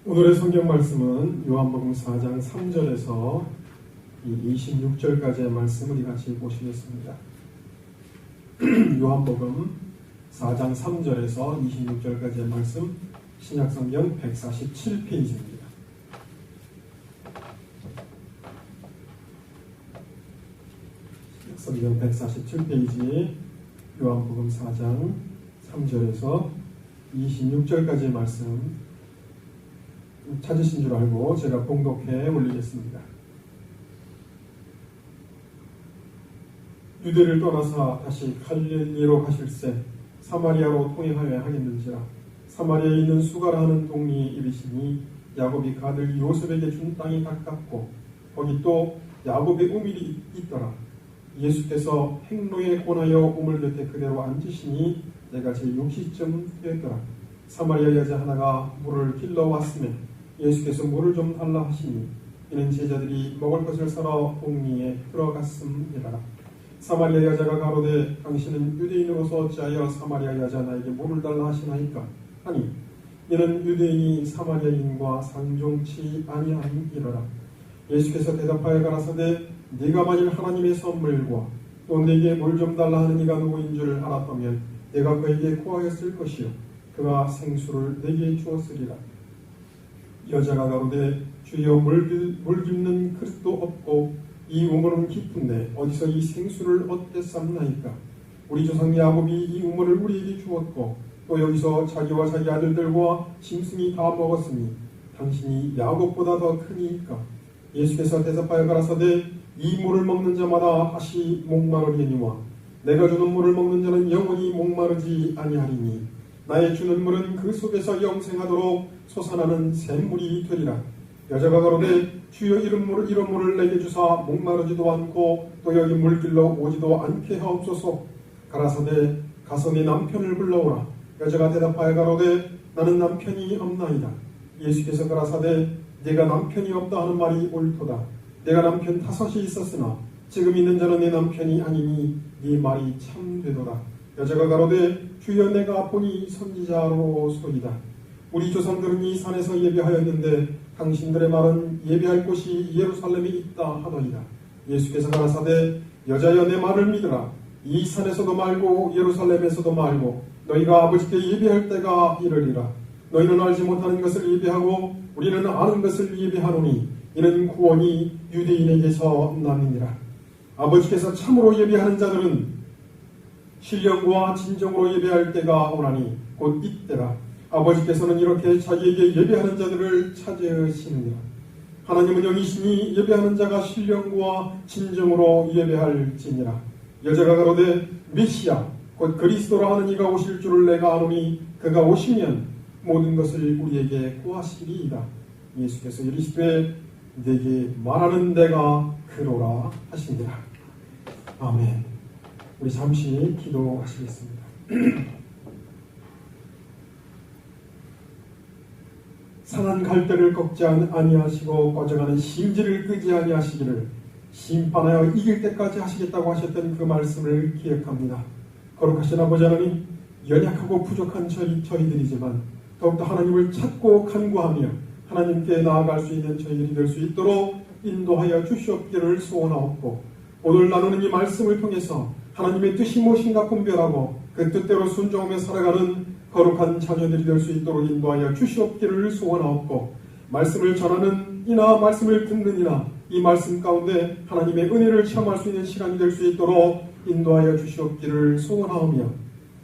오늘의 성경 말씀은 요한복음 4장 3절에서 26절까지의 말씀을 같이 보시겠습니다. 요한복음 4장 3절에서 26절까지의 말씀, 신약성경 147페이지입니다. 신약성경 147페이지에 요한복음 4장 3절에서 26절까지의 말씀 찾으신 줄 알고 제가 봉독해 올리겠습니다. 유대를 떠나사 다시 갈릴리로 가실새 사마리아로 통행하여야 하겠는지라. 사마리아에 있는 수가라 하는 동리에 이르시니 야곱이 그 아들 요셉에게 준 땅이 가깝고 거기 또 야곱의 우밀이 있더라. 예수께서 행로에 권하여 우물 곁에 그대로 앉으시니 내가 제6시쯤 되었더라. 사마리아 여자 하나가 물을 길러 왔으며 예수께서 물을 좀 달라 하시니 이는 제자들이 먹을 것을 사러 동리에 들어갔음이라. 사마리아 여자가 가로되 당신은 유대인으로서 어찌하여 사마리아 여자 나에게 물을 달라 하시나이까 하니 이는 유대인이 사마리아인과 상종치 아니함이러라. 예수께서 대답하여 가라사대 네가 만일 하나님의 선물과 또 내게 물 좀 달라 하는 이가 누구인 줄 알았다면 내가 그에게 구하였을 것이요 그가 생수를 내게 주었으리라. 여자가 가로되 주여 물 깃는 그릇도 없고 이 우물은 깊은데 어디서 이 생수를 얻겠삼나이까. 우리 조상 야곱이 이 우물을 우리에게 주었고 또 여기서 자기와 자기 아들들과 짐승이 다 먹었으니 당신이 야곱보다 더 크니까. 예수께서 대답하여 가라사대 이 물을 먹는 자마다 다시 목마르리니와 내가 주는 물을 먹는 자는 영원히 목마르지 아니하리니 나의 주는 물은 그 속에서 영생하도록 솟아나는 샘물이 되리라. 여자가 가로되 주여 이런 물을 내게 주사 목마르지도 않고 또 여기 물길로 오지도 않게 하옵소서. 가라사대 가서 네 남편을 불러오라. 여자가 대답하여 가로되 나는 남편이 없나이다. 예수께서 가라사대 네가 남편이 없다 하는 말이 옳도다. 내가 남편 5이 있었으나 지금 있는 자는 내 남편이 아니니 네 말이 참되도다. 여자가 가로되 주여 내가 보니 선지자로소이다. 우리 조상들은 이 산에서 예배하였는데 당신들의 말은 예배할 곳이 예루살렘에 있다 하더이다. 예수께서 가라사대 여자여 내 말을 믿으라. 이 산에서도 말고 예루살렘에서도 말고 너희가 아버지께 예배할 때가 이르리라. 너희는 알지 못하는 것을 예배하고 우리는 아는 것을 예배하노니 이는 구원이 유대인에게서 남이니라. 아버지께서 참으로 예배하는 자들은 신령과 진정으로 예배할 때가 오나니 곧 이때라. 아버지께서는 이렇게 자기에게 예배하는 자들을 찾으시느니라. 하나님은 영이시니 예배하는 자가 신령과 진정으로 예배할지니라. 여자가 가로되 메시아 곧 그리스도라 하는 이가 오실 줄을 내가 아노니 그가 오시면 모든 것을 우리에게 구하시리이다. 예수께서 이르시되 내게 말하는 내가 그로라 하시니라. 아멘. 우리 잠시 기도하시겠습니다. 상한 갈대를 꺾지 아니하시고 꺼져가는 심지를 끄지 아니하시기를 심판하여 이길 때까지 하시겠다고 하셨던 그 말씀을 기억합니다. 거룩하신 아버지 하나님, 연약하고 부족한 저희들이지만 더욱더 하나님을 찾고 간구하며 하나님께 나아갈 수 있는 저희들이 될 수 있도록 인도하여 주시옵기를 소원하옵고 오늘 나누는 이 말씀을 통해서 하나님의 뜻이 무엇인가 분별하고 그 뜻대로 순종하며 살아가는 거룩한 자녀들이 될 수 있도록 인도하여 주시옵기를 소원하옵고 말씀을 전하는 이나 말씀을 듣는 이나 이 말씀 가운데 하나님의 은혜를 체험할 수 있는 시간이 될 수 있도록 인도하여 주시옵기를 소원하오며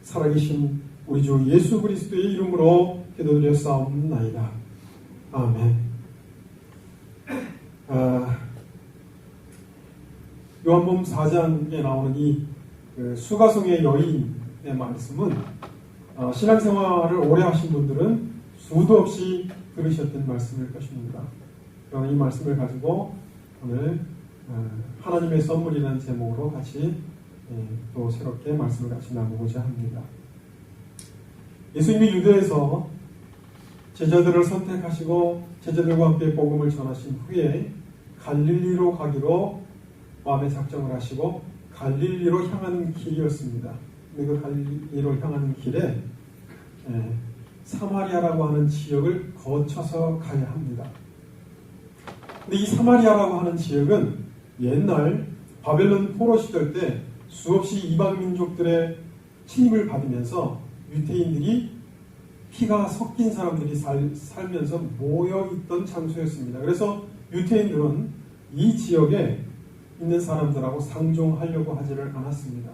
살아계신 우리 주 예수 그리스도의 이름으로 기도드렸사옵나이다. 아멘. 요한복음 4장에 나오는 이 수가성의 여인의 말씀은 신앙생활을 오래 하신 분들은 수도 없이 들으셨던 말씀일 것입니다. 그러나 이 말씀을 가지고 오늘 하나님의 선물이라는 제목으로 같이 또 새롭게 말씀을 같이 나누고자 합니다. 예수님이 유대에서 제자들을 선택하시고 제자들과 함께 복음을 전하신 후에 갈릴리로 가기로 마음의 작정을 하시고 갈릴리로 향하는 길이었습니다. 그 갈릴리로 향하는 길에 사마리아라고 하는 지역을 거쳐서 가야 합니다. 근데 이 사마리아라고 하는 지역은 옛날 바벨론 포로 시절 때 수없이 이방 민족들의 침입을 받으면서 유대인들이 피가 섞인 사람들이 살면서 모여있던 장소였습니다. 그래서 유대인들은 이 지역에 있는 사람들하고 상종하려고 하지를 않았습니다.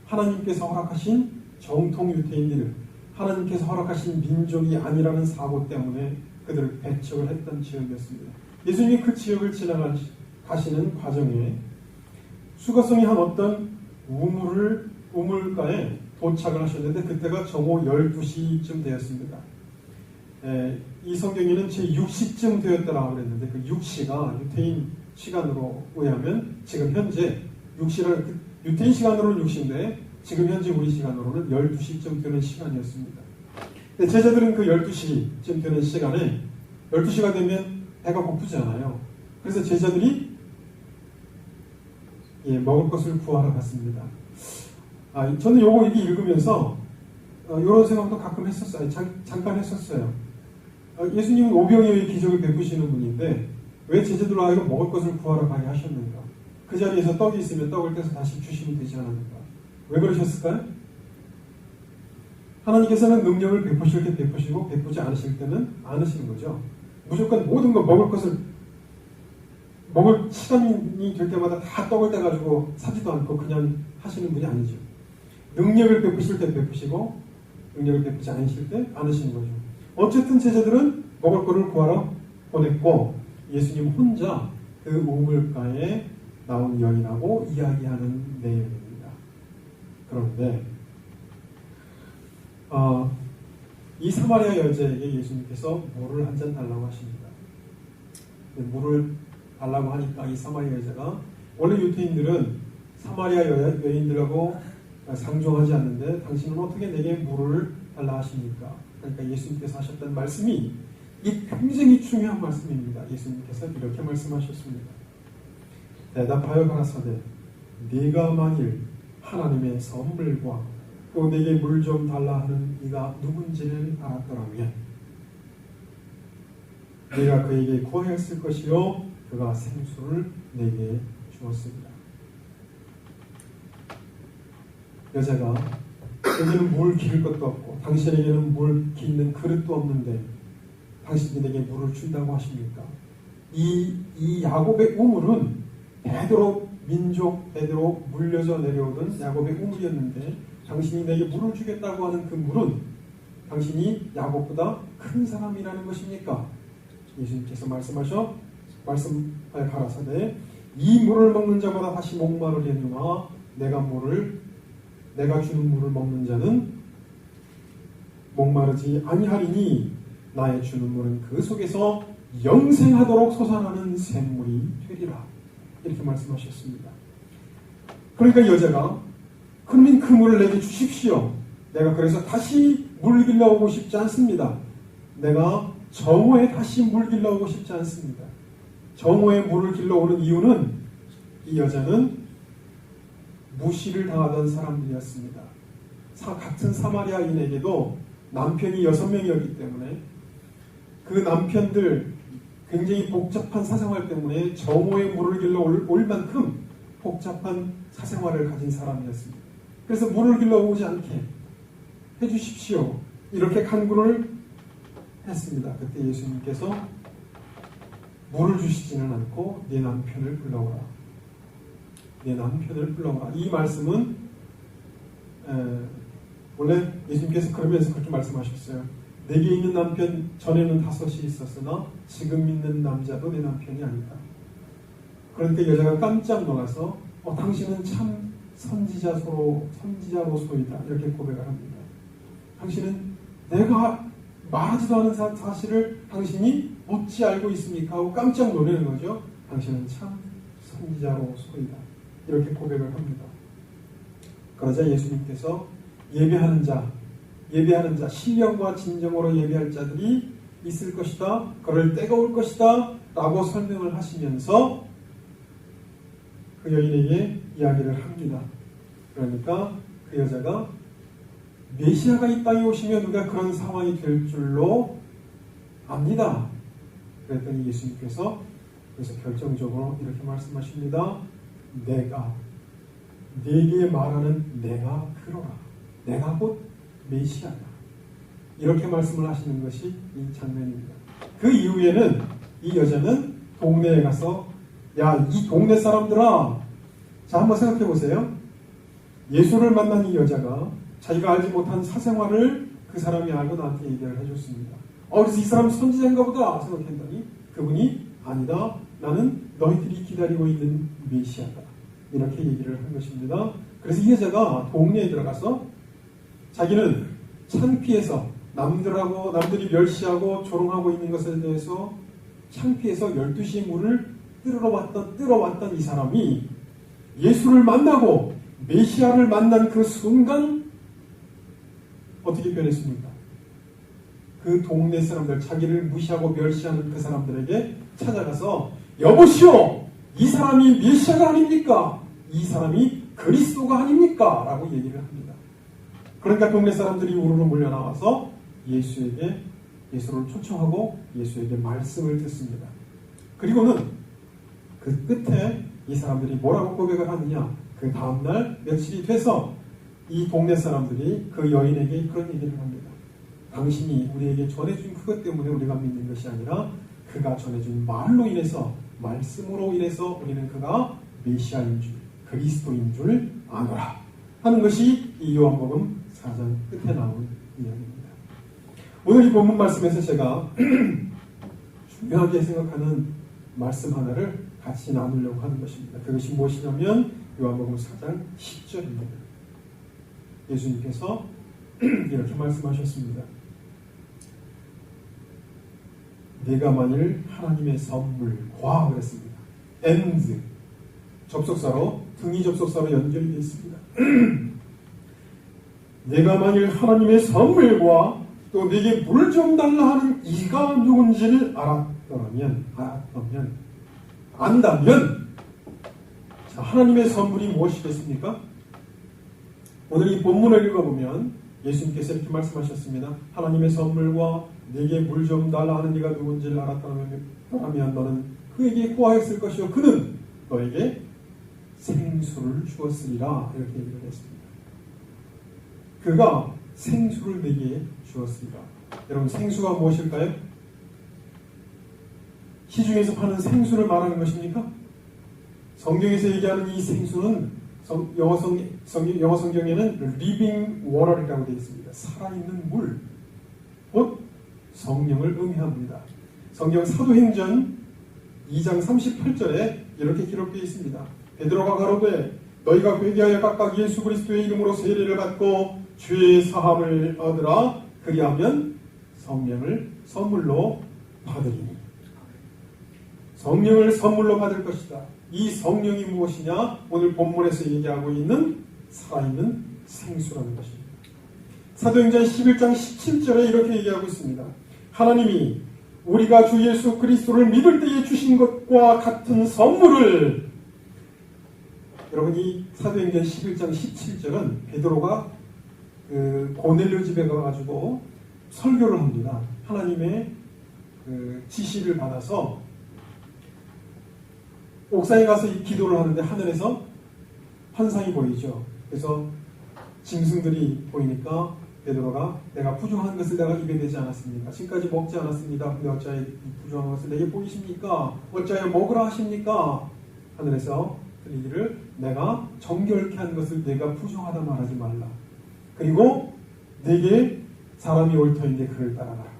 하나님께서 허락하신 정통 유대인들, 하나님께서 허락하신 민족이 아니라는 사고 때문에 그들을 배척을 했던 지역이었습니다. 예수님이 그 지역을 지나가시는 과정에 수가성이 한 어떤 우물가에 도착을 하셨는데 그때가 정오 12시쯤 되었습니다. 이 성경에는 제6시쯤 되었다라고 그랬는데 그 6시가 유태인 시간으로 의하면 지금 현재 6시를 유태인 시간으로는 6시인데 지금 현재 우리 시간으로는 12시쯤 되는 시간이었습니다. 제자들은 그 12시쯤 되는 시간에 12시가 되면 배가 고프잖아요. 그래서 제자들이 먹을 것을 구하러 갔습니다. 저는 요거 이렇게 읽으면서 이런 생각도 가끔 했었어요. 잠깐 했었어요. 예수님은 오병이어의 기적을 베푸시는 분인데 왜 제자들로 하여금 먹을 것을 구하러 가게 하셨는가? 그 자리에서 떡이 있으면 떡을 떼서 다시 주시면 되지 않았는가? 왜 그러셨을까요? 하나님께서는 능력을 베푸실 때 베푸시고 베푸지 않으실 때는 안 하시는 거죠. 무조건 모든 거 먹을 시간이 될 때마다 다 떡을 떼가지고 사지도 않고 그냥 하시는 분이 아니죠. 능력을 베푸실 때 베푸시고 능력을 베푸지 않으실 때 안 하시는 거죠. 어쨌든 제자들은 먹을 거를 구하러 보냈고 예수님 혼자 그 우물가에 나온 여인하고 이야기하는 내용입니다. 그런데 이 사마리아 여자에게 예수님께서 물을 한 잔 달라고 하십니다. 물을 달라고 하니까 이 사마리아 여자가 원래 유대인들은 사마리아 여인들하고 상종하지 않는데 당신은 어떻게 내게 물을 달라 하십니까? 그러니까 예수님께서 하셨던 말씀이 이 굉장히 중요한 말씀입니다. 예수님께서 이렇게 말씀하셨습니다. 대답하여 가라사대 네가 만일 하나님의 선물과 또 내게 물 좀 달라 하는 이가 누군지를 알았더라면 네가 그에게 구하였을 것이요 그가 생수를 내게 주었습니다. 여자가 여기는 물 기를 것도 없고 당신에게는 물 기는 그릇도 없는데 당신이 내게 물을 준다고 하십니까? 이 야곱의 우물은 대대로 물려져 내려오던 야곱의 우물이었는데 당신이 내게 물을 주겠다고 하는 그 물은 당신이 야곱보다 큰 사람이라는 것입니까? 예수님께서 말씀하여 가라사대 이 물을 먹는 자마다 다시 목마르려니와 내가 주는 물을 먹는 자는 목마르지 아니하리니 나의 주는 물은 그 속에서 영생하도록 솟아나는 샘물이 되리라. 이렇게 말씀하셨습니다. 그러니까 여자가 그러면 그 물을 내게 주십시오. 내가 그래서 다시 물 길러오고 싶지 않습니다. 내가 정오에 다시 물 길러오고 싶지 않습니다. 정오에 물을 길러오는 이유는 이 여자는 무시를 당하던 사람들이었습니다. 같은 사마리아인에게도 남편이 6명이었기 때문에 그 남편들 굉장히 복잡한 사생활 때문에 정오에 물을 길러 올 만큼 복잡한 사생활을 가진 사람이었습니다. 그래서 물을 길러 오지 않게 해주십시오. 이렇게 간구를 했습니다. 그때 예수님께서 물을 주시지는 않고 네 남편을 불러오라. 내 남편을 불러오라. 이 말씀은 원래 예수님께서 그러면서 그렇게 말씀하셨어요. 내게 있는 남편 전에는 5이 있었으나 지금 있는 남자도 내 남편이 아니다. 그러니까 여자가 깜짝 놀라서 당신은 참 선지자로소이다. 이렇게 고백을 합니다. 당신은 내가 말하지도 않은 사실을 당신이 어찌 알고 있습니까? 하고 깜짝 놀라는 거죠. 당신은 참 선지자로소이다. 이렇게 고백을 합니다. 그러자 예수님께서 예배하는 자, 신령과 진정으로 예배할 자들이 있을 것이다. 그럴 때가 올 것이다. 라고 설명을 하시면서 그 여인에게 이야기를 합니다. 그러니까 그 여자가 메시아가 이 땅에 오시면 우리가 그런 상황이 될 줄로 압니다. 그랬더니 예수님께서 그래서 결정적으로 이렇게 말씀하십니다. 내가 네게 말하는 내가 그러라. 내가 곧 메시아다. 이렇게 말씀을 하시는 것이 이 장면입니다. 그 이후에는 이 여자는 동네에 가서 야, 이 동네 사람들아, 자 한번 생각해 보세요. 예수를 만난 이 여자가 자기가 알지 못한 사생활을 그 사람이 알고 나한테 얘기를 해줬습니다. 그래서 이 사람 선지자인가 보다 생각했더니 그분이 아니다. 나는 너희들이 기다리고 있는 메시아다. 이렇게 얘기를 한 것입니다. 그래서 이 여자가 동네에 들어가서 자기는 창피해서 남들이 멸시하고 조롱하고 있는 것에 대해서 창피해서 12시에 물을 뜨러왔던 이 사람이 예수를 만나고 메시아를 만난 그 순간 어떻게 변했습니까? 그 동네 사람들, 자기를 무시하고 멸시하는 그 사람들에게 찾아가서 여보시오! 이 사람이 메시아가 아닙니까? 이 사람이 그리스도가 아닙니까? 라고 얘기를 합니다. 그러니까 동네 사람들이 우르르 몰려나와서 예수를 초청하고 예수에게 말씀을 듣습니다. 그리고는 그 끝에 이 사람들이 뭐라고 고백을 하느냐? 그 다음날 며칠이 돼서 이 동네 사람들이 그 여인에게 그런 얘기를 합니다. 당신이 우리에게 전해준 그것 때문에 우리가 믿는 것이 아니라 그가 전해준 말로 인해서, 말씀으로 인해서 우리는 그가 메시아인 줄, 그리스도인 줄 아노라 하는 것이 이 요한복음 4장 끝에 나오는 이야기입니다. 오늘 이 본문 말씀에서 제가 중요하게 생각하는 말씀 하나를 같이 나누려고 하는 것입니다. 그것이 무엇이냐면 요한복음 4장 10절입니다. 예수님께서 이렇게 말씀하셨습니다. 내가 만일 하나님의 선물과 그랬습니다. and 접속사로 등이 접속사로 연결이 되어 있습니다. 내가 만일 하나님의 선물과 또 내게 물 좀 달라 하는 이가 누군지를 안다면 자, 하나님의 선물이 무엇이겠습니까? 오늘 이 본문을 읽어보면 예수님께서 이렇게 말씀하셨습니다. 하나님의 선물과 내게 물 좀 달라 하는 이가 누군지를 알았다면 너는 그에게 구하였을 것이요 그는 너에게 생수를 주었으리라 이렇게 얘기를 했습니다. 그가 생수를 내게 주었습니다. 여러분 생수가 무엇일까요? 시중에서 파는 생수를 말하는 것입니까? 성경에서 얘기하는 이 생수는 영어 성경에는 living water이라고 되어 있습니다. 살아있는 물, 곧 성령을 의미합니다. 성경 사도행전 2장 38절에 이렇게 기록되어 있습니다. 베드로가 가로되 너희가 회개하여 각각 예수 그리스도의 이름으로 세례를 받고 죄의 사함을 얻으라. 그리하면 성령을 선물로 받으리니. 성령을 선물로 받을 것이다. 이 성령이 무엇이냐? 오늘 본문에서 얘기하고 있는 살아있는 생수라는 것입니다. 사도행전 11장 17절에 이렇게 얘기하고 있습니다. 하나님이 우리가 주 예수 그리스도를 믿을 때에 주신 것과 같은 선물을, 여러분이 사도행전 11장 17절은 베드로가 고넬료 집에 가가지고 설교를 합니다. 하나님의 지시를 받아서 옥상에 가서 기도를 하는데 하늘에서 환상이 보이죠. 그래서 짐승들이 보이니까 베드로가 내가 부정한 것을 내가 입에 대지 않았습니까? 지금까지 먹지 않았습니다. 근데 어찌하여 이 부정한 것을 내게 보이십니까? 어찌하여 먹으라 하십니까? 하늘에서 들리기를 내가 정결케 한 것을 내가 부정하다 말하지 말라. 그리고 내게 사람이 올 터인데 그를 따라가라.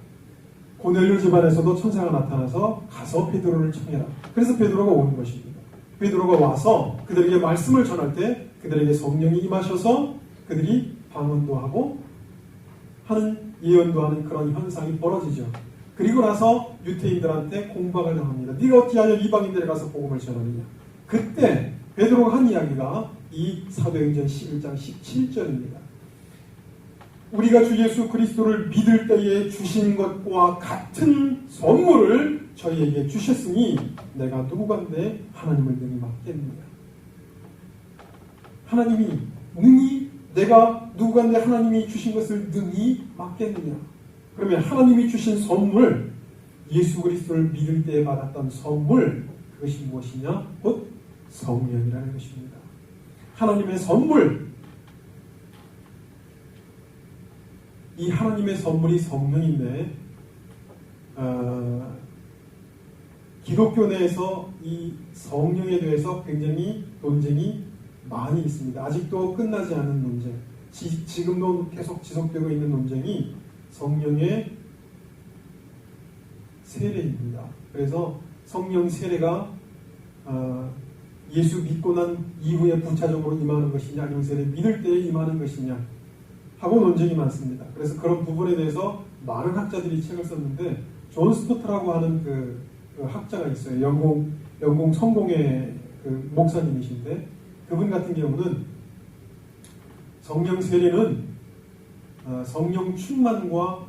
고넬료 집안에서도 천사가 나타나서 가서 베드로를 청해라. 그래서 베드로가 오는 것입니다. 베드로가 와서 그들에게 말씀을 전할 때 그들에게 성령이 임하셔서 그들이 방언도 하고 하는 예언도 하는 그런 현상이 벌어지죠. 그리고 나서 유태인들한테 공박을 당합니다. 네가 어찌하여 이방인들에 가서 복음을 전하느냐. 그때 베드로가 한 이야기가 이 사도행전 11장 17절입니다. 우리가 주 예수 그리스도를 믿을 때에 주신 것과 같은 선물을 저희에게 주셨으니 내가 누구간데 하나님을 능히 맡겠느냐. 하나님이 능히 내가 누구한테 하나님이 주신 것을 능히 맡겠느냐? 그러면 하나님이 주신 선물, 예수 그리스도를 믿을 때에 받았던 선물, 그것이 무엇이냐? 곧 성령이라는 것입니다. 하나님의 선물, 이 하나님의 선물이 성령인데 기독교 내에서 이 성령에 대해서 굉장히 논쟁이 많이 있습니다. 아직도 끝나지 않은 논쟁, 지금도 계속 지속되고 있는 논쟁이 성령의 세례입니다. 그래서 성령 세례가 예수 믿고 난 이후에 부차적으로 임하는 것이냐, 아니면 세례 믿을 때에 임하는 것이냐 하고 논쟁이 많습니다. 그래서 그런 부분에 대해서 많은 학자들이 책을 썼는데, 존 스토트라고 하는 그 학자가 있어요. 영국 성공의 그 목사님이신데, 그분 같은 경우는 성령 세례는 성령 충만과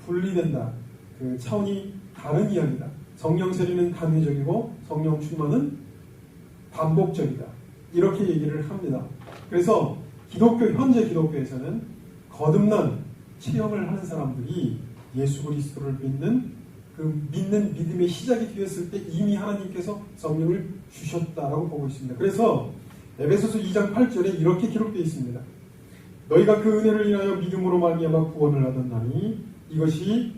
분리된다. 그 차원이 다른 이야기다. 성령 세례는 단회적이고 성령 충만은 반복적이다. 이렇게 얘기를 합니다. 그래서 현재 기독교에서는 거듭난 체험을 하는 사람들이 예수 그리스도를 믿는 믿음의 시작이 되었을 때 이미 하나님께서 성령을 주셨다라고 보고 있습니다. 그래서 에베소서 2장 8절에 이렇게 기록되어 있습니다. 너희가 그 은혜를 인하여 믿음으로 말미암아 구원을 얻었나니 이것이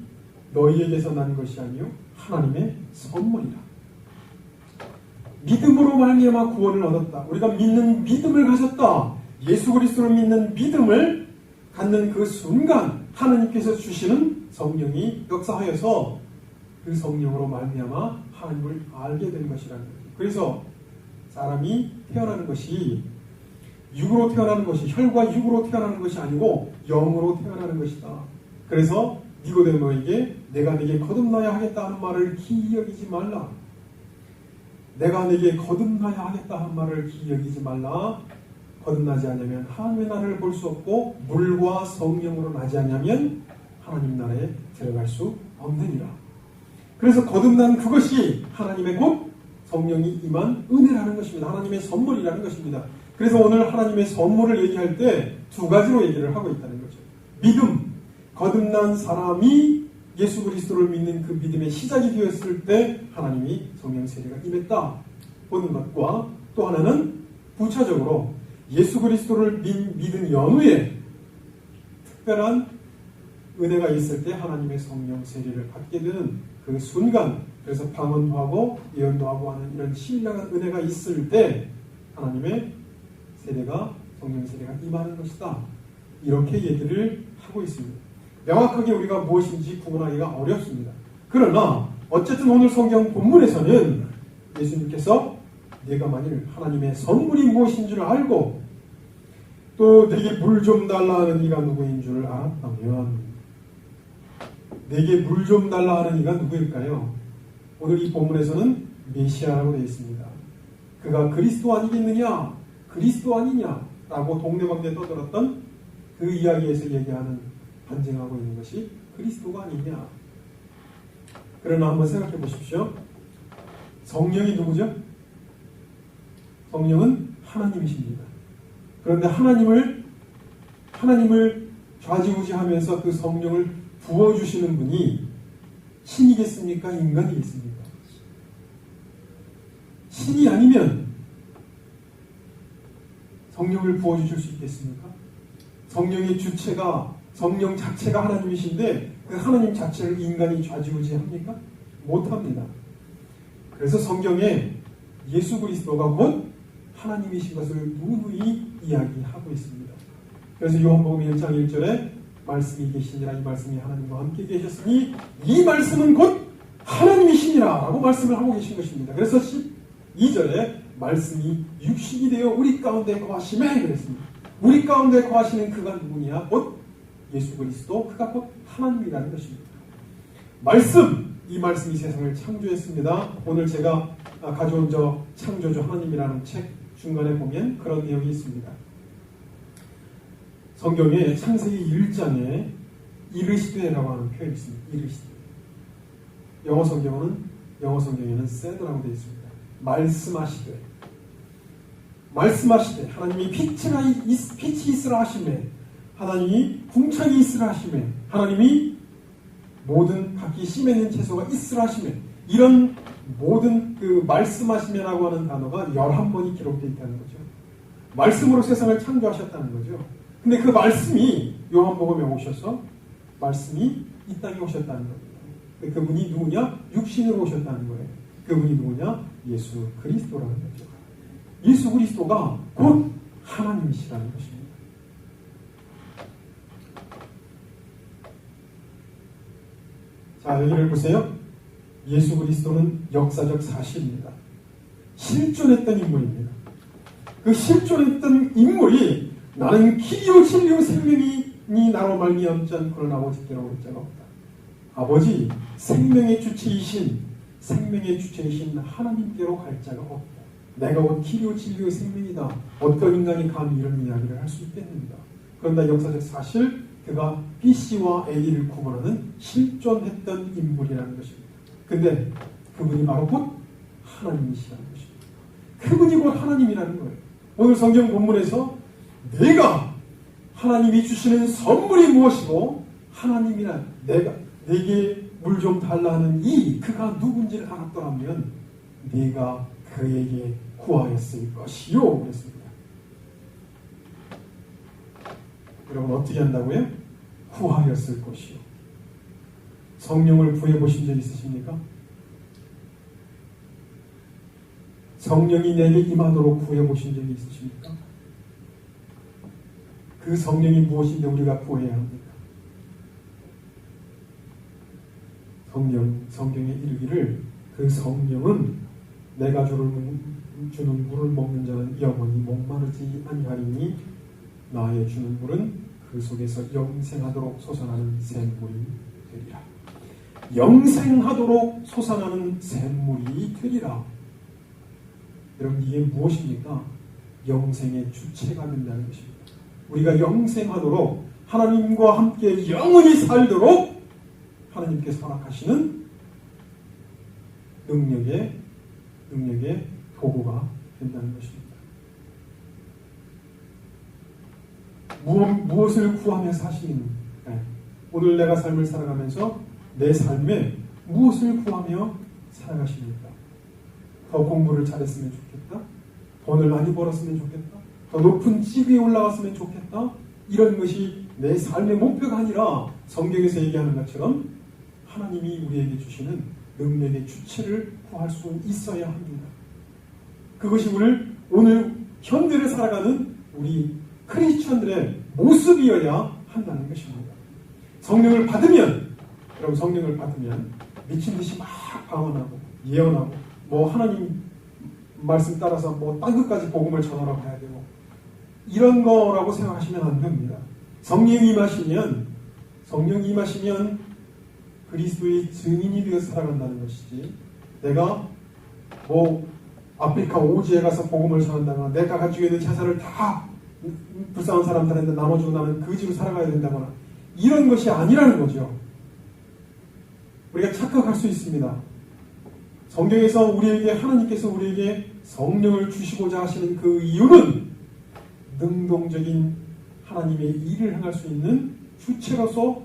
너희에게서 난 것이 아니요 하나님의 선물이라. 믿음으로 말미암아 구원을 얻었다. 우리가 믿는 믿음을 가졌다. 예수 그리스도를 믿는 믿음을 갖는 그 순간 하나님께서 주시는 성령이 역사하여서 그 성령으로 말미암아 하나님을 알게 되는 것이라는 거죠. 그래서 사람이 태어나는 것이 육으로 태어나는 것이 혈과 육으로 태어나는 것이 아니고 영으로 태어나는 것이다. 그래서 니고데모에게 내가 네게 거듭나야 하겠다 하는 말을 기여기지 말라. 내가 네게 거듭나야 하겠다 하는 말을 기여기지 말라. 거듭나지 않으면 하나님의 나라를 볼 수 없고 물과 성령으로 나지 않으면 하나님 나라에 들어갈 수 없느니라. 그래서 거듭난 그것이 하나님의 곧 성령이 임한 은혜라는 것입니다. 하나님의 선물이라는 것입니다. 그래서 오늘 하나님의 선물을 얘기할 때 두 가지로 얘기를 하고 있다는 거죠. 믿음, 거듭난 사람이 예수 그리스도를 믿는 그 믿음의 시작이 되었을 때 하나님이 성령 세례가 임했다 보는 것과, 또 하나는 부차적으로 예수 그리스도를 믿은 연후에 특별한 은혜가 있을 때 하나님의 성령 세례를 받게 되는 그 순간, 그래서 방언도 하고 예언도 하고 하는 이런 신령한 은혜가 있을 때 하나님의 세례가, 성령 세례가 임하는 것이다. 이렇게 얘기를 하고 있습니다. 명확하게 우리가 무엇인지 구분하기가 어렵습니다. 그러나 어쨌든 오늘 성경 본문에서는 예수님께서 내가 만일 하나님의 선물이 무엇인 줄 알고 또 내게 물 좀 달라 하는 이가 누구인 줄 알았다면, 내게 물 좀 달라 하는 이가 누구일까요? 오늘 이 본문에서는 메시아라고 되어 있습니다. 그가 그리스도 아니겠느냐? 그리스도 아니냐? 라고 동네방네 떠들었던 그 이야기에서 얘기하는, 반증하고 있는 것이 그리스도가 아니냐? 그러나 한번 생각해 보십시오. 성령이 누구죠? 성령은 하나님이십니다. 그런데 하나님을 좌지우지하면서 그 성령을 부어주시는 분이 신이겠습니까? 인간이겠습니까? 신이 아니면 성령을 부어주실 수 있겠습니까? 성령의 주체가, 성령 자체가 하나님이신데 그 하나님 자체를 인간이 좌지우지합니까? 못합니다. 그래서 성경에 예수 그리스도가 곧 하나님이신 것을 누누이 이야기하고 있습니다. 그래서 요한복음 1장 1절에 말씀이 계시니라, 이 말씀이 하나님과 함께 계셨으니 이 말씀은 곧 하나님이시니라 라고 말씀을 하고 계신 것입니다. 그래서 12절에 말씀이 육신이 되어 우리 가운데 거하시매 그랬습니다. 우리 가운데 거하시는 그가 누구냐? 곧 예수 그리스도, 그가 곧 하나님이라는 것입니다. 말씀, 이 말씀이 세상을 창조했습니다. 오늘 제가 가져온 저 창조주 하나님이라는 책 중간에 보면 그런 내용이 있습니다. 성경에 창세기 1장에 이르시되라고 하는 표현이 있습니다. 이르시되. 영어 성경에는 said라고 되어 있습니다. 말씀하시되. 말씀하시되 하나님이 빛이 있으라 하시매 하나님이 궁창이 있으라 하시매 하나님이 모든 각기 씨에 있는 채소가 있으라 하시매 이런 모든 그 말씀하시매라고 하는 단어가 11번이 기록되어 있다는 거죠. 말씀으로 세상을 창조하셨다는 거죠. 근데 그 말씀이 요한복음에 오셔서 말씀이 이 땅에 오셨다는 겁니다. 그분이 누구냐? 육신으로 오셨다는 거예요. 그분이 누구냐? 예수 그리스도라는 거죠. 예수 그리스도가 곧 하나님이시라는 것입니다. 자, 여기를 보세요. 예수 그리스도는 역사적 사실입니다. 실존했던 인물입니다. 그 실존했던 인물이 나는 길이요 진리요 생명이니 나로 말미암지 않고는 아버지께로 올 자가 없다. 아버지 생명의 주체이신 하나님께로 갈 자가 없다. 내가 곧 길이요 진리요 생명이다. 어떤 인간이 감히 이런 이야기를 할 수 있겠는가. 그런데 역사적 사실 그가 B씨와 A를 구분하는 실존했던 인물이라는 것입니다. 근데 그분이 바로 곧 하나님이시라는 것입니다. 그분이 곧 하나님이라는 거예요. 오늘 성경 본문에서 내가 하나님이 주시는 선물이 무엇이고 하나님이란 내게 물 좀 달라 하는 그가 누군지를 알았더라면 네가 그에게 구하였을 것이요 그랬습니다. 여러분 어떻게 한다고요? 구하였을 것이요. 성령을 구해보신 적 있으십니까? 성령이 내게 임하도록 구해보신 적이 있으십니까? 그 성령이 무엇인데 우리가 구해야 합니까? 성경에 이르기를 그 성령은 내가 주는 물을 먹는 자는 영원히 목마르지 아니하리니 나의 주는 물은 그 속에서 영생하도록 솟아나는 샘물이 되리라. 영생하도록 솟아나는 샘물이 되리라. 여러분 이게 무엇입니까? 영생의 주체가 된다는 것입니다. 우리가 영생하도록 하나님과 함께 영원히 살도록 하나님께서 허락하시는 능력의 도구가 된다는 것입니다. 무엇을 구하며 사시는가? 오늘 내가 삶을 살아가면서 내 삶에 무엇을 구하며 살아가십니까? 더 공부를 잘했으면 좋겠다? 돈을 많이 벌었으면 좋겠다? 더 높은 직위에 올라갔으면 좋겠다? 이런 것이 내 삶의 목표가 아니라 성경에서 얘기하는 것처럼 하나님이 우리에게 주시는 능력의 주체를 구할 수 있어야 합니다. 그것이 오늘 현대를 살아가는 우리 크리스천들의 모습이어야 한다는 것입니다. 성령을 받으면 미친 듯이 막 방언하고 예언하고 하나님 말씀 따라서 땅끝까지 복음을 전하라고 해야 되고 이런 거라고 생각하시면 안 됩니다. 성령이 임하시면 그리스도의 증인이 되어서 살아간다는 것이지 내가 아프리카 오지에 가서 복음을 전한다거나 내가 가지고 있는 재산을 다 불쌍한 사람들한테 나눠주고 나는 그지로 살아가야 된다거나 이런 것이 아니라는 거죠. 우리가 착각할 수 있습니다. 성경에서 하나님께서 우리에게 성령을 주시고자 하시는 그 이유는 능동적인 하나님의 일을 행할 수 있는 주체로서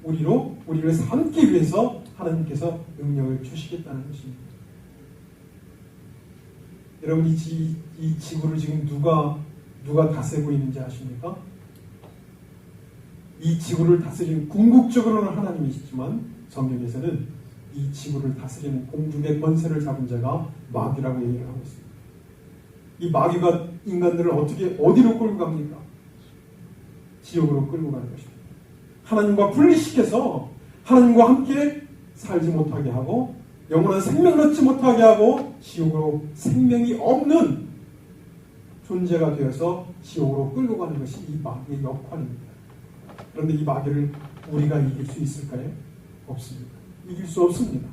우리를 삼기 위해서 하나님께서 능력을 주시겠다는 것입니다. 여러분 이 지구를 지금 누가 다스리고 있는지 아십니까? 이 지구를 다스리는 궁극적으로는 하나님이시지만 성경에서는 이 지구를 다스리는 공중의 권세를 잡은 자가 마귀라고 얘기를 하고 있습니다. 이 마귀가 인간들을 어디로 끌고 갑니까? 지옥으로 끌고 가는 것입니다. 하나님과 분리시켜서 하나님과 함께 살지 못하게 하고 영원한 생명을 얻지 못하게 하고 지옥으로 생명이 없는 존재가 되어서 지옥으로 끌고 가는 것이 이 마귀의 역할입니다. 그런데 이 마귀를 우리가 이길 수 있을까요? 없습니다. 이길 수 없습니다.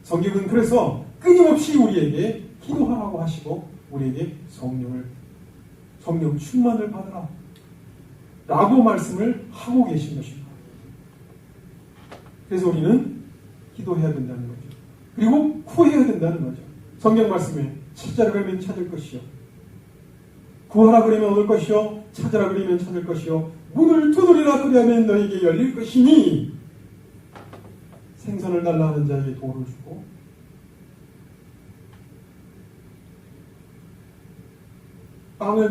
성경은 그래서 끊임없이 우리에게 기도하라고 하시고 우리에게 성령 충만을 받으라 라고 말씀을 하고 계신 것입니다. 그래서 우리는 기도해야 된다는 거죠. 그리고 구해야 된다는 거죠. 성경 말씀에 찾자를 걸면 찾을 것이요 구하라 그러면 얻을 것이요 찾으라 그러면 찾을 것이요 문을 두드리라 그러면 너에게 열릴 것이니 생선을 달라 하는 자에게 돌을 주고 떡을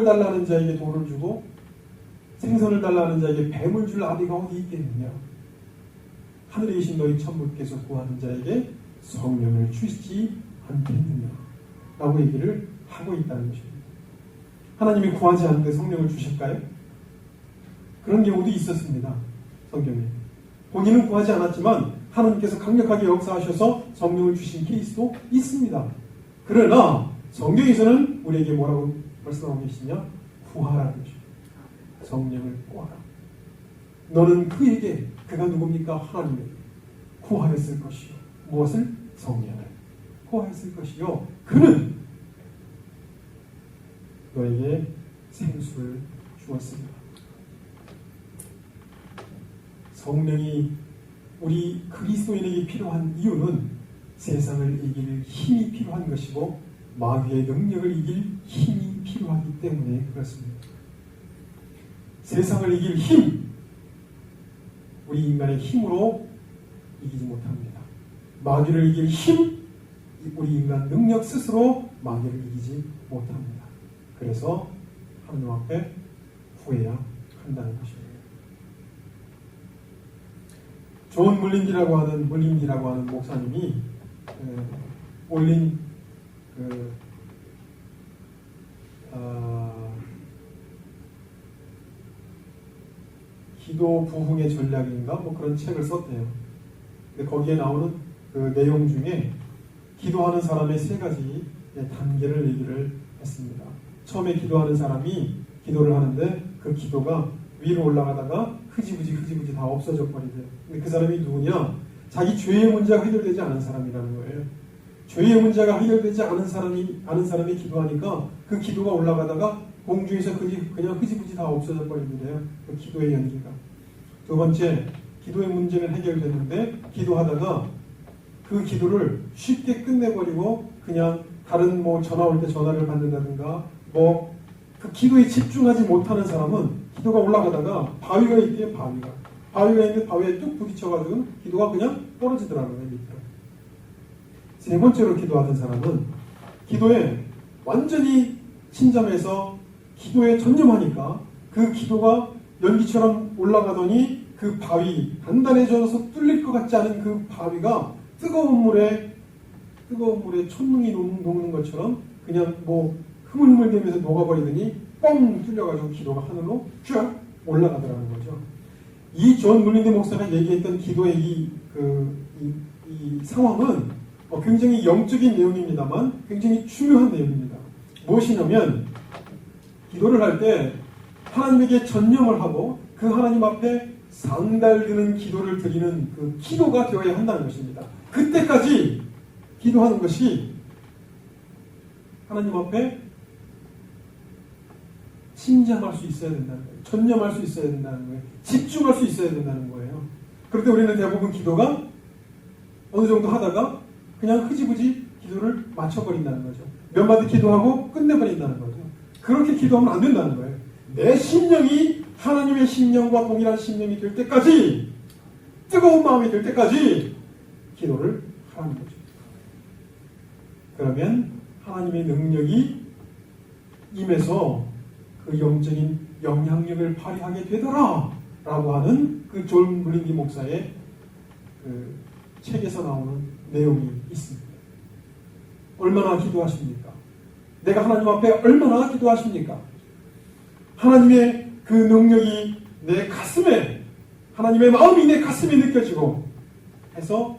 달라 하는 자에게 돌을 주고 생선을 달라 하는 자에게 뱀을 줄 아비가 어디 있겠느냐. 하늘에 계신 너희 천부께서 구하는 자에게 성령을 주시지 않겠느냐 라고 얘기를 하고 있다는 것입니다. 하나님이 구하지 않는데 성령을 주실까요? 그런 경우도 있었습니다. 성경에. 본인은 구하지 않았지만 하나님께서 강력하게 역사하셔서 성령을 주신 케이스도 있습니다. 그러나 성경에서는 우리에게 뭐라고 말씀하고 계시냐? 구하라는 것입니다. 성령을 구하라. 너는 그에게, 그가 누굽니까? 하나님에게 구하였을 것이요. 무엇을? 성령을 구하였을 것이요. 그는 너에게 생수를 주었습니다. 성령이 우리 그리스도인에게 필요한 이유는 세상을 이길 힘이 필요한 것이고 마귀의 능력을 이길 힘이 필요하기 때문에 그렇습니다. 세상을 이길 힘, 우리 인간의 힘으로 이기지 못합니다. 마귀를 이길 힘, 우리 인간 능력 스스로 마귀를 이기지 못합니다. 그래서 하나님 앞에 구해야 한다는 것입니다. 존 물린디라고 하는 목사님이 올린 기도 부흥의 전략인가 뭐 그런 책을 썼대요. 근데 거기에 나오는 그 내용 중에 기도하는 사람의 세 가지 단계를 얘기를 했습니다. 처음에 기도하는 사람이 기도를 하는데 그 기도가 위로 올라가다가 흐지부지 다 없어져 버리대요. 근데 그 사람이 누구냐? 자기 죄의 문제가 해결되지 않은 사람이라는 거예요. 죄의 문제가 해결되지 않은 사람이 기도하니까 그 기도가 올라가다가 공중에서 그냥 흐지부지 다 없어져 버린대요. 그 기도의 연기가. 두 번째, 기도의 문제는 해결되는데 기도하다가 그 기도를 쉽게 끝내버리고 그냥 다른 뭐 전화 올 때 전화를 받는다든가 뭐 그 기도에 집중하지 못하는 사람은 기도가 올라가다가 바위가 있대요. 바위가 있는데 바위에 뚝 부딪혀가지고 기도가 그냥 떨어지더라고요. 밑으로. 세 번째로 기도하던 사람은 기도에 완전히 침잠해서 기도에 전념하니까 그 기도가 연기처럼 올라가더니 그 바위, 단단해져서 뚫릴 것 같지 않은 그 바위가 뜨거운 물에 촛능이 녹는 것처럼 그냥 뭐 흐물흐물대면서 녹아버리더니 뻥 뚫려가지고 기도가 하늘로 쫙 올라가더라는 거죠. 이 존 물린디 목사가 얘기했던 기도의 이 상황은 굉장히 영적인 내용입니다만 굉장히 중요한 내용입니다. 무엇이냐면 기도를 할 때 하나님에게 전념을 하고 그 하나님 앞에 상달드는 기도를 드리는 그 기도가 되어야 한다는 것입니다. 그때까지 기도하는 것이 하나님 앞에 침잠할 수 있어야 된다는 거예요. 전념할 수 있어야 된다는 거예요. 집중할 수 있어야 된다는 거예요. 그런데 우리는 대부분 기도가 어느 정도 하다가 그냥 흐지부지 기도를 맞춰버린다는 거죠. 몇 마디 기도하고 끝내버린다는 거죠. 그렇게 기도하면 안 된다는 거예요. 내 심령이 하나님의 심령과 동일한 심령이 될 때까지, 뜨거운 마음이 될 때까지 기도를 하라는 거죠. 그러면 하나님의 능력이 임해서 그 영적인 영향력을 발휘하게 되더라 라고 하는 그 존 물린디 목사의 그 책에서 나오는 내용이 있습니다. 얼마나 기도하십니까? 내가 하나님 앞에 얼마나 기도하십니까? 하나님의 그 능력이 내 가슴에, 하나님의 마음이 내 가슴에 느껴지고 해서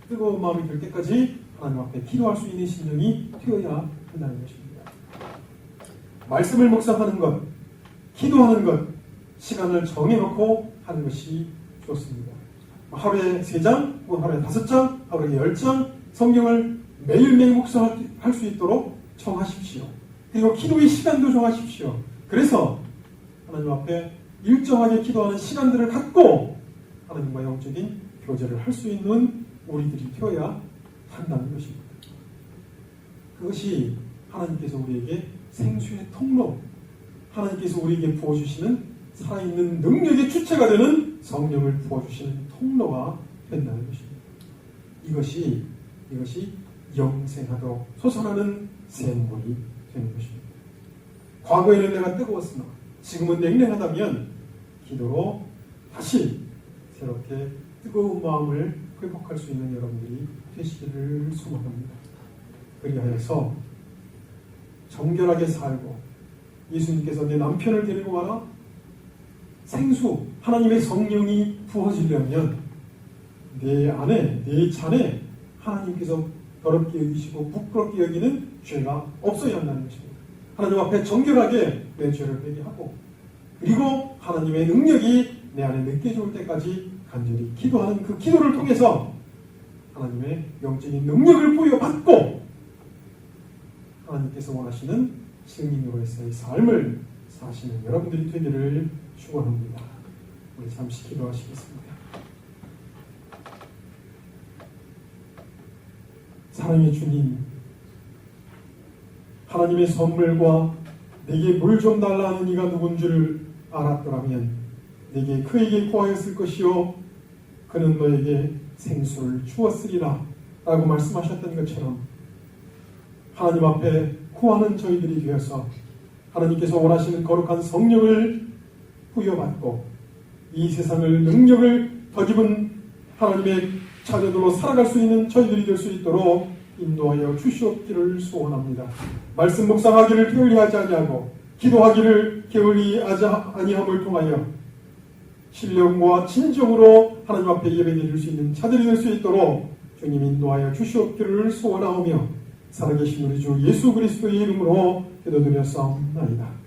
뜨거운 마음이 될 때까지 하나님 앞에 기도할 수 있는 심령이 되어야 한다는 것입니다. 말씀을 묵상하는 것, 기도하는 것, 시간을 정해놓고 하는 것이 좋습니다. 하루에 3장, 혹은 하루에 5장, 하루에 10장 성경을 매일매일 묵상할 수 있도록 정하십시오. 그리고 기도의 시간도 정하십시오. 그래서 하나님 앞에 일정하게 기도하는 시간들을 갖고 하나님과 영적인 교제를 할 수 있는 우리들이 되어야 한다는 것입니다. 그것이 하나님께서 우리에게 생수의 통로, 하나님께서 우리에게 부어주시는 살아있는 능력의 주체가 되는 성령을 부어주시는 통로가 된다는 것입니다. 이것이 영생하도록 솟아나는 샘물이 되는 것입니다. 과거에는 내가 뜨거웠으나 지금은 냉랭하다면 기도로 다시 새롭게 뜨거운 마음을 회복할 수 있는 여러분들이 되시기를 소망합니다. 그리하여서 정결하게 살고 예수님께서 내 남편을 데리고 와라, 생수 하나님의 성령이 부어지려면 내 안에, 내 잔에 하나님께서 더럽게 여기시고 부끄럽게 여기는 죄가 없어야 한다는 것입니다. 하나님 앞에 정결하게 내 죄를 회개하고, 그리고 하나님의 능력이 내 안에 느껴질 때까지 간절히 기도하는 그 기도를 통해서 하나님의 영적인 능력을 부여받고 하나님께서 원하시는 증인으로서의 삶을 사시는 여러분들이 되기를 축원합니다. 우리 잠시 기도하시겠습니다. 사랑의 주님, 하나님의 선물과 내게 물 좀 달라 하는 이가 누군 줄 알았더라면 내게 그에게 구하였을 것이요 그는 너에게 생수를 주었으리라 라고 말씀하셨던 것처럼 하나님 앞에 구하는 저희들이 되어서 하나님께서 원하시는 거룩한 성령을 부여받고 이 세상을 능력을 덧입은 하나님의 자녀들로 살아갈 수 있는 저희들이 될 수 있도록 인도하여 주시옵기를 소원합니다. 말씀 묵상하기를 게을리하지 아니하고 기도하기를 게을리하지 아니함을 통하여 신령과 진정으로 하나님 앞에 예배드릴 수 있는 자들이 될 수 있도록 주님 인도하여 주시옵기를 소원하오며 살아계신 우리 주 예수 그리스도의 이름으로 기도드렸사옵나이다.